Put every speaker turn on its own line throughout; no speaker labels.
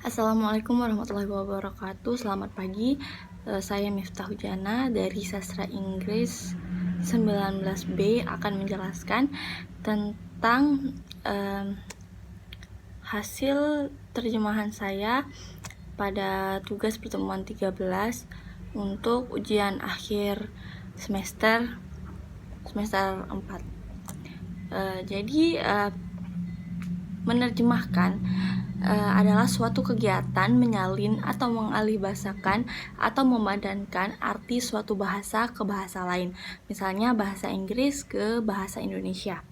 Assalamualaikum warahmatullahi wabarakatuh. Selamat pagi. Saya Miftah Hujana dari Sastra Inggris 19B akan menjelaskan tentang hasil terjemahan saya pada tugas pertemuan 13 untuk ujian akhir semester 4. Menerjemahkan adalah suatu kegiatan menyalin atau mengalihbahasakan atau memadankan arti suatu bahasa ke bahasa lain, misalnya bahasa Inggris ke bahasa Indonesia.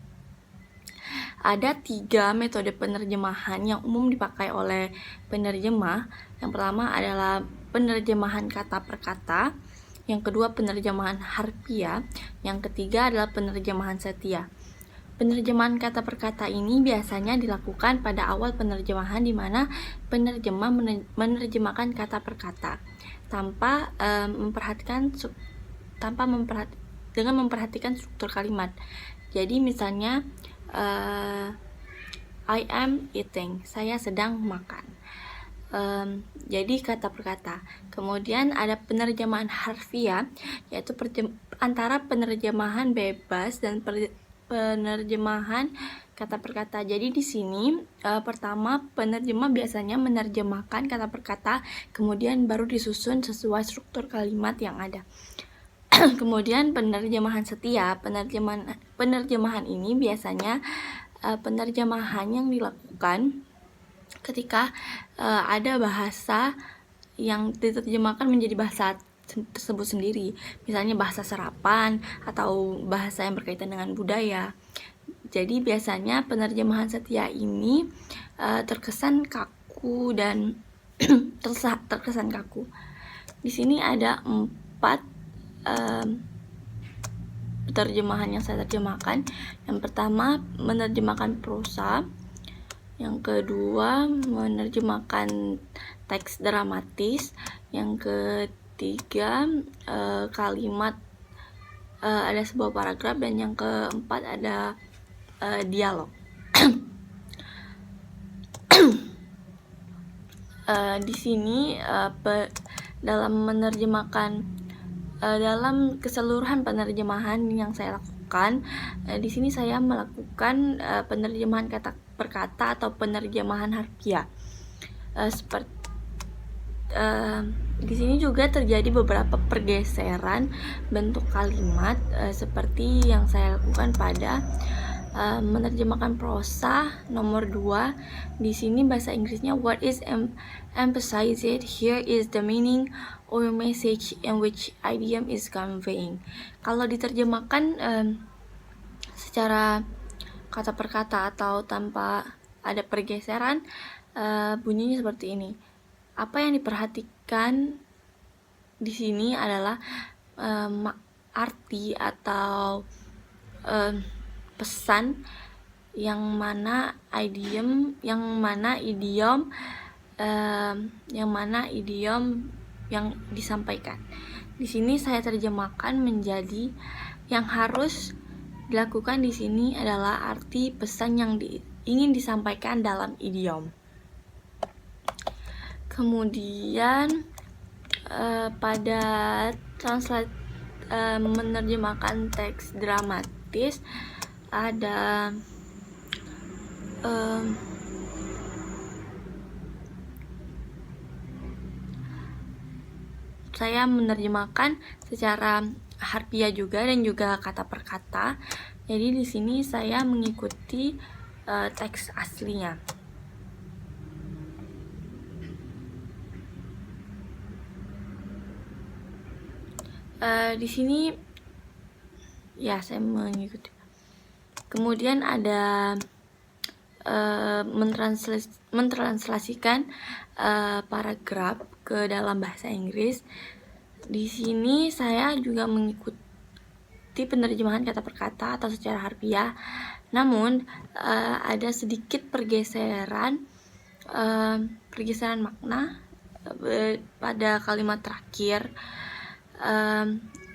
Ada 3 metode penerjemahan yang umum dipakai oleh penerjemah. Yang pertama adalah penerjemahan kata per kata, yang kedua penerjemahan harfiah, yang ketiga adalah penerjemahan setia. Penerjemahan kata per kata ini biasanya dilakukan pada awal penerjemahan, di mana penerjemah menerjemahkan kata per kata dengan memperhatikan struktur kalimat. Jadi misalnya I am eating, saya sedang makan. Jadi kata per kata. Kemudian ada penerjemahan harfiah, yaitu antara penerjemahan bebas dan penerjemahan kata per kata. Jadi di sini pertama penerjemah biasanya menerjemahkan kata per kata, kemudian baru disusun sesuai struktur kalimat yang ada. Kemudian penerjemahan setia. Penerjemahan ini biasanya penerjemahan yang dilakukan ketika ada bahasa yang diterjemahkan menjadi bahasa tersebut sendiri, misalnya bahasa serapan atau bahasa yang berkaitan dengan budaya. Jadi biasanya penerjemahan setia ini terkesan kaku dan terkesan kaku. Di sini ada 4 terjemahan yang saya terjemahkan. Yang pertama menerjemahkan prosa, yang kedua menerjemahkan teks dramatis, yang ketiga kalimat, ada sebuah paragraf, dan yang keempat ada dialog. Di sini dalam keseluruhan penerjemahan yang saya lakukan, di sini saya melakukan penerjemahan kata per kata atau penerjemahan harfiah. Di sini juga terjadi beberapa pergeseran bentuk kalimat, seperti yang saya lakukan pada menerjemahkan prosa nomor 2. Di sini bahasa Inggrisnya what is emphasized here is the meaning or message in which idiom is conveying. Kalau diterjemahkan secara kata per kata atau tanpa ada pergeseran, bunyinya seperti ini. Apa yang diperhatikan di sini adalah arti atau pesan yang mana idiom yang disampaikan. Di sini saya terjemahkan menjadi yang harus dilakukan di sini adalah arti pesan yang ingin disampaikan dalam idiom. Kemudian pada menerjemahkan teks dramatis ada saya menerjemahkan secara harfiah juga dan juga kata per kata. Jadi di sini saya mengikuti teks aslinya. Di sini ya saya mengikuti. Kemudian ada mentranslasikan paragraf ke dalam bahasa Inggris. Di sini saya juga mengikuti penerjemahan kata per kata atau secara harfiah. Namun ada sedikit pergeseran makna pada kalimat terakhir.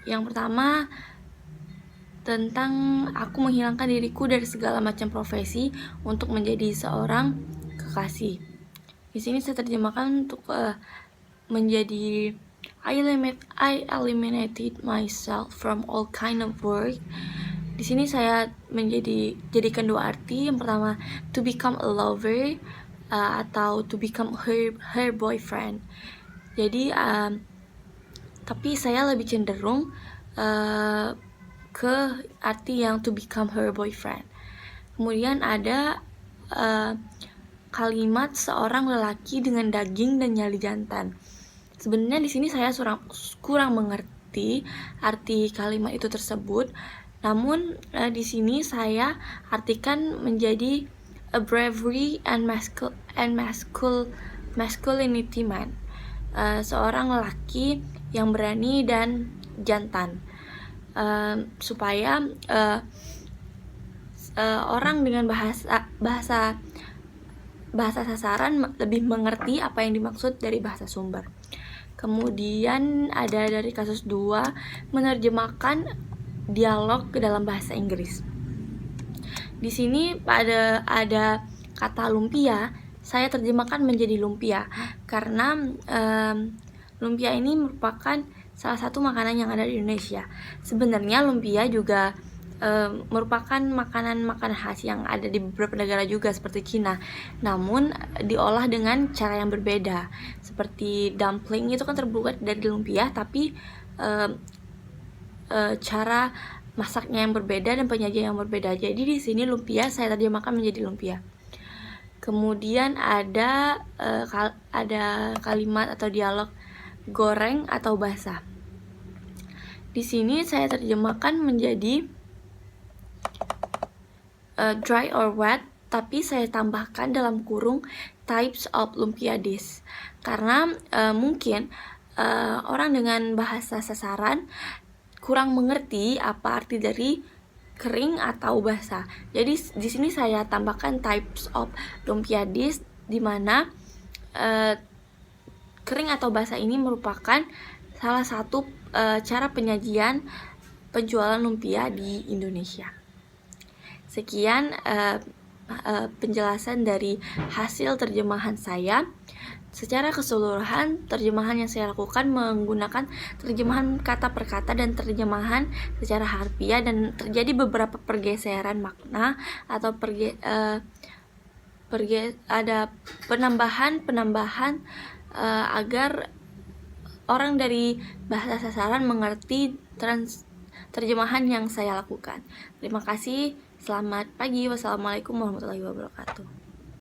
Yang pertama tentang aku menghilangkan diriku dari segala macam profesi untuk menjadi seorang kekasih. Di sini saya terjemahkan untuk menjadi I eliminated myself from all kind of work. Di sini saya jadikan dua arti. Yang pertama, to become a lover, atau to become her boyfriend. Jadi tapi saya lebih cenderung ke arti yang to become her boyfriend. Kemudian ada kalimat seorang lelaki dengan daging dan nyali jantan. Sebenarnya di sini saya kurang mengerti arti kalimat itu tersebut. Namun di sini saya artikan menjadi a bravery and masculinity man. Seorang lelaki yang berani dan jantan. Supaya orang dengan bahasa sasaran lebih mengerti apa yang dimaksud dari bahasa sumber. Kemudian ada dari kasus 2, menerjemahkan dialog ke dalam bahasa Inggris. Di sini ada kata lumpia, saya terjemahkan menjadi lumpia karena lumpia ini merupakan salah satu makanan yang ada di Indonesia. Sebenarnya lumpia juga merupakan makanan khas yang ada di beberapa negara juga seperti Cina. Namun diolah dengan cara yang berbeda. Seperti dumpling itu kan terbuat dari lumpia, tapi cara masaknya yang berbeda dan penyajian yang berbeda. Jadi di sini lumpia saya terjemahkan menjadi lumpia. Kemudian ada kalimat atau dialog goreng atau basah. Di sini saya terjemahkan menjadi dry or wet, tapi saya tambahkan dalam kurung types of lumpia dish karena mungkin orang dengan bahasa sasaran kurang mengerti apa arti dari kering atau basah. Jadi di sini saya tambahkan types of lumpia dish, di mana kering atau basah ini merupakan salah satu cara penyajian penjualan lumpia di Indonesia. Sekian penjelasan dari hasil terjemahan saya. Secara keseluruhan, terjemahan yang saya lakukan menggunakan terjemahan kata per kata dan terjemahan secara harfiah, dan terjadi beberapa pergeseran makna atau ada penambahan agar orang dari bahasa sasaran mengerti terjemahan yang saya lakukan. Terima kasih. Selamat pagi. Wassalamualaikum warahmatullahi wabarakatuh.